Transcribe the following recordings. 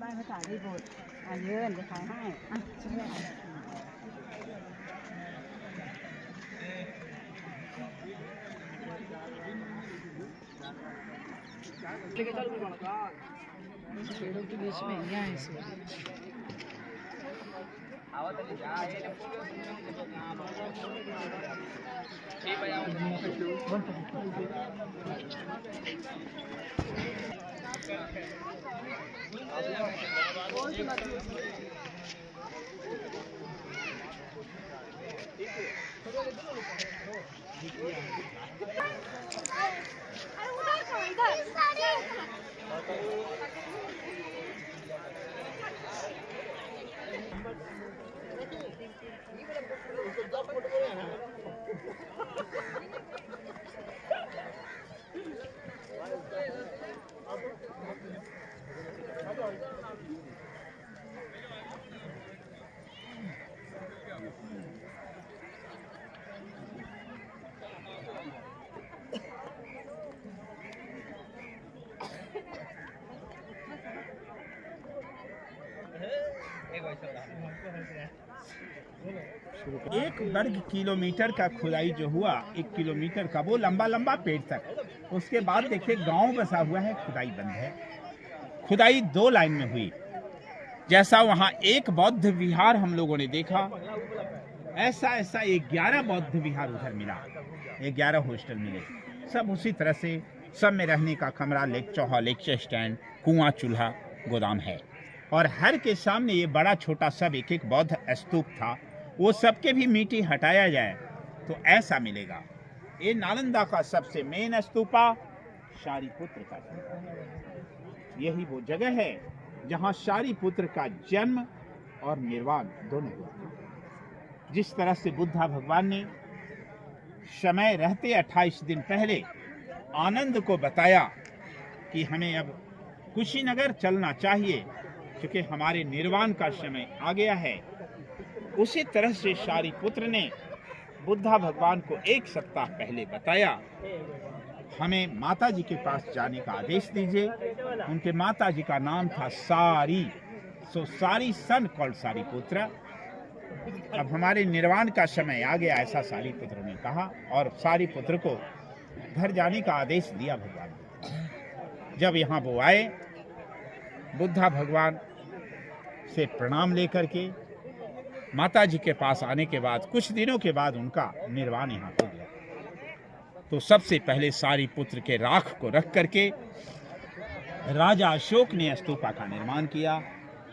ภาษาญี่ปุ่นยืนจะขายให้ช่วยपेड़ों के बीच में यहाँ है इसमें एक वर्ग किलोमीटर का खुदाई जो हुआ, 1 किलोमीटर का, वो लंबा लंबा पेड़ तक। उसके बाद देखिए गांव बसा हुआ है, खुदाई बंद है। खुदाई 2 लाइन में हुई। जैसा वहां एक बौद्ध विहार हम लोगों ने देखा, ऐसा 11 बौद्ध विहार उधर मिला, 11 हॉस्टल मिले। सब उसी तरह से, सब में रहने का कमरा, लेक चौहा, लेक्चर स्टैंड, कुआं, चूल्हा, गोदाम है। और हर के सामने ये बड़ा छोटा सब एक बौद्ध स्तूप था। वो सबके भी मिट्टी हटाया जाए तो ऐसा मिलेगा। ये नालंदा का सबसे मेन स्तूपा शारिपुत्र का स्तूपा। यही वो जगह है जहां शारिपुत्र का जन्म और निर्वाण दोनों हुआ। जिस तरह से बुद्धा भगवान ने समय रहते 28 दिन पहले आनंद को बताया कि हमें अब कुशीनगर चलना चाहिए क्योंकि हमारे निर्वाण का समय आ गया है, उसी तरह से शारिपुत्र ने बुद्धा भगवान को 1 सप्ताह पहले बताया, हमें माता जी के पास जाने का आदेश दीजिए। उनके माता जी का नाम था सारी, सो सारी सन कॉल्ड सारिपुत्र। अब हमारे निर्वाण का समय आ गया, ऐसा सारिपुत्र ने कहा और सारिपुत्र को घर जाने का आदेश दिया भगवान ने। जब यहाँ वो आए, बुद्धा भगवान से प्रणाम लेकर के माता जी के पास आने के बाद कुछ दिनों के बाद उनका निर्वाण यहाँ हो गया। तो सबसे पहले सारिपुत्र के राख को रख करके राजा अशोक ने स्तूपा का निर्माण किया।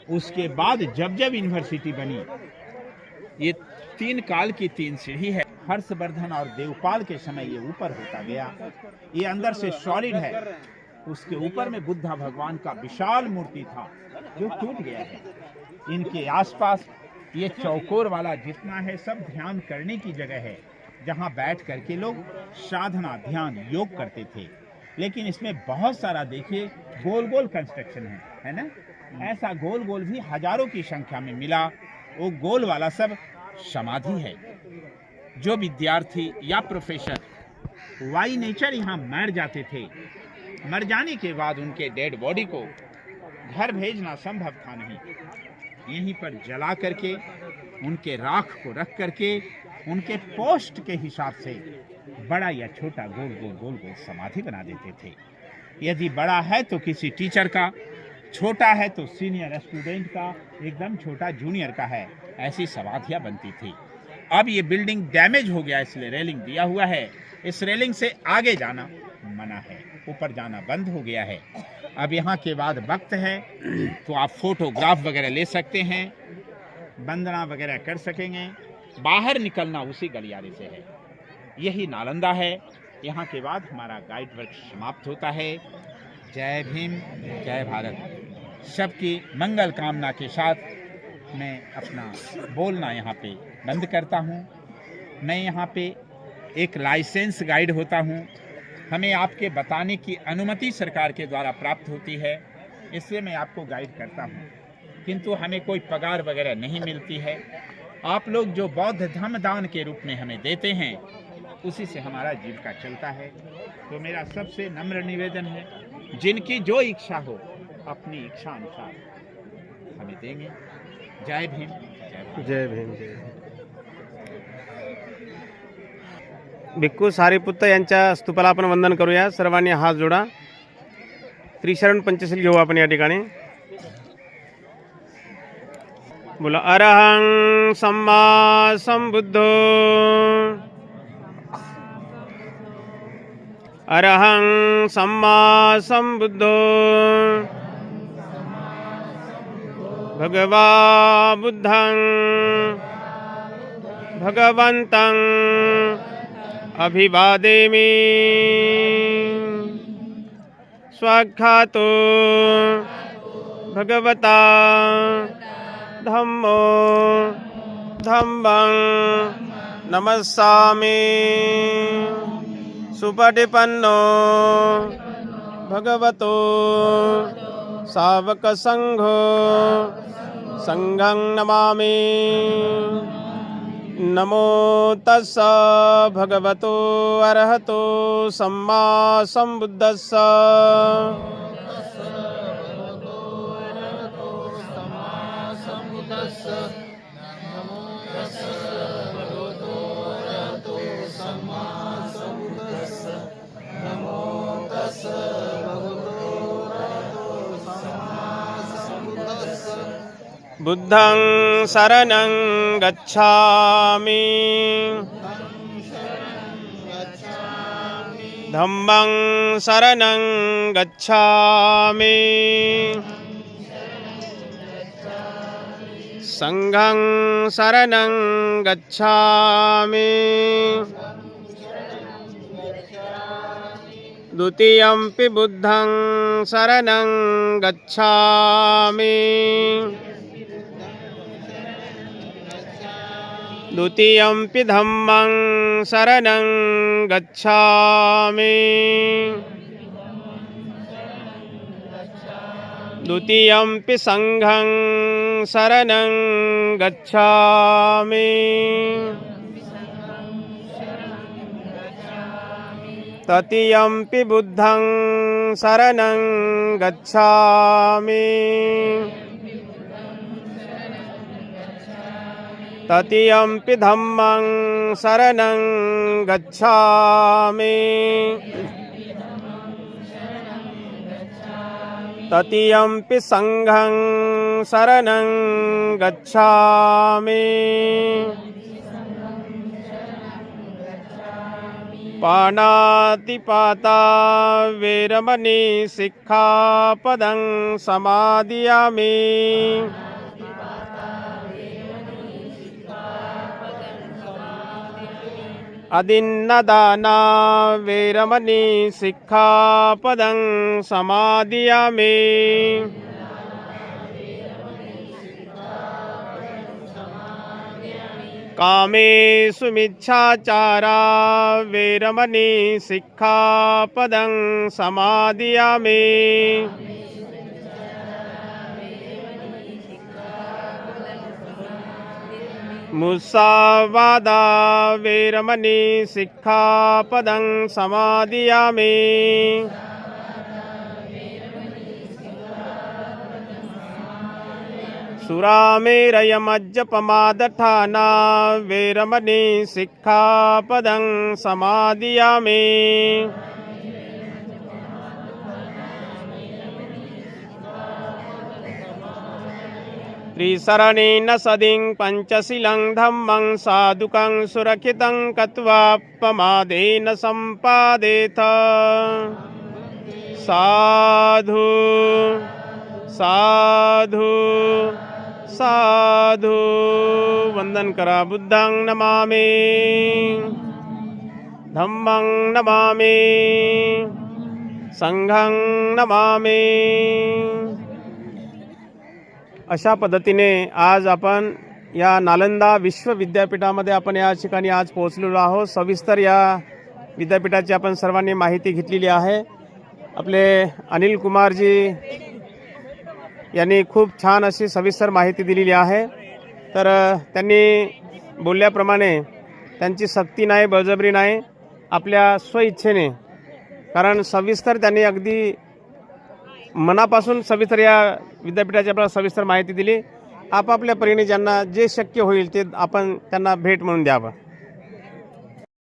उसके बाद जब जब यूनिवर्सिटी बनी, ये 3 काल की 3 सीढ़ी है। हर्षवर्धन और देवपाल के समय ये ऊपर होता गया। ये अंदर से सॉलिड है। उसके ऊपर में बुद्धा भगवान का विशाल मूर्ति था जो टूट गया है। इनके आसपास ये चौकोर वाला जितना है सब ध्यान करने की जगह है, जहाँ बैठ करके लोग साधना, ध्यान, योग करते थे। लेकिन इसमें बहुत सारा देखिए गोल गोल कंस्ट्रक्शन है ना। ऐसा गोल गोल भी हजारों की संख्या में मिला। वो गोल वाला सब समाधि है। जो विद्यार्थी या प्रोफेसर वाई नेचर यहाँ मर जाते थे, मर जाने के बाद उनके डेड बॉडी को घर भेजना संभव था नहीं। यहीं पर जला करके उनके राख को रख करके उनके पोस्ट के हिसाब से बड़ा या छोटा गोल गोल समाधि बना देते थे। यदि बड़ा है तो किसी टीचर का, छोटा है तो सीनियर स्टूडेंट का, एकदम छोटा जूनियर का है। ऐसी समाधियां बनती थी। अब ये बिल्डिंग डैमेज हो गया, इसलिए रेलिंग दिया हुआ है। इस रेलिंग से आगे जाना मना है, ऊपर जाना बंद हो गया है। अब यहाँ के बाद वक्त है तो आप फोटोग्राफ वगैरह ले सकते हैं, वंदना वगैरह कर सकेंगे। बाहर निकलना उसी गलियारे से है। यही नालंदा है। यहाँ के बाद हमारा गाइड वर्क समाप्त होता है। जय भीम, जय भारत। सबकी मंगल कामना के साथ मैं अपना बोलना यहाँ पे बंद करता हूँ। मैं यहाँ पे एक लाइसेंस गाइड होता हूँ। हमें आपके बताने की अनुमति सरकार के द्वारा प्राप्त होती है, इसलिए मैं आपको गाइड करता हूँ, किंतु हमें कोई पगार वगैरह नहीं मिलती है। आप लोग जो बौद्ध धम्म दान के रूप में हमें देते हैं, उसी से हमारा जीविका चलता है। तो मेरा सबसे नम्र निवेदन है, जिनकी जो इच्छा हो अपनी इच्छा अनुसार हमें देंगे। जय भीम, जय भीम, जय भीम. भिक्खू सारीपुत्त यांच्या स्तूपाला आपण वंदन करूया. सर्वांनी हात जोडा. त्रिशरण पंचशील घेऊ आपण या ठिकाणी. बोला अरहं सम्मा संबुद्धो, अरहं सम्मा संबुद्धो, भगवा बुद्धं भगवन्तं अभिवादेमि. स्वाख्यातो भगवता धम्मो धम्मं नमस्सामि. सुपटिपन्नो भगवतो सावक संघो संघं नमामि. नमो तस्स भगवतो अरहतो सम्मा संबुद्धस्स. बुद्धं शरणं गच्छामि, धम्मं शरणं गच्छामि, संघं शरणं गच्छामि. द्वितीयंपि बुद्धं शरणं गच्छामि, द्वितीयंपि धम्मं शरणं गच्छामि, द्वितीयंपि संघं शरणं गच्छामि. तृतीयंपि बुद्धं शरणं गच्छामि, तृतीयंपि धम्मं शरणं गच्छामि, तृतीयंपि संघं शरणं गच्छामि. पाणातिपाता वेरमणि सिक्खापदं समादियामि. अदिन्नदाना वेरमणि सिक्खापदं समादियामि. कामेषु मिच्छाचारा वेरमणि सिक्खापदं समादियामि. मुसावादा वेरमणि सिक्खापदं समादियामि. सुरामेरयमज्जपमादठाना वेरमणि सिक्खापदं समादियामि. त्रिशरणेन सदिं पंचशीलं धम्मं साधुकं सुरक्षितं कत्वा प्रमादेन सम्पादेत. साधु साधु साधु. वंदन करा. बुद्धं नमामि, धम्मं नमामि, संघं नमामि. अशा पद्धतीने आज आपण या नालंदा विश्वविद्यापीठामध्ये आपण या ठिकाणी आज पोहोचलेलो आहोत. सविस्तर या विद्यापीठाची आपण सर्वांनी माहिती घेतलेली आहे. आपले अनिल कुमारजी यांनी खूप छान अशी सविस्तर माहिती दिलेली आहे. तर त्यांनी बोलल्याप्रमाणे त्यांची सक्ती नाही, बळजबरी नाही, आपल्या स्वइच्छेने, कारण सविस्तर त्यांनी अगदी मनापासून सविस्तर या विद्यापीठाची आपल्याला सविस्तर माहिती दिली. आपापल्या परीने ज्यांना जे शक्य होईल ते आपण त्यांना भेट म्हणून द्यावं.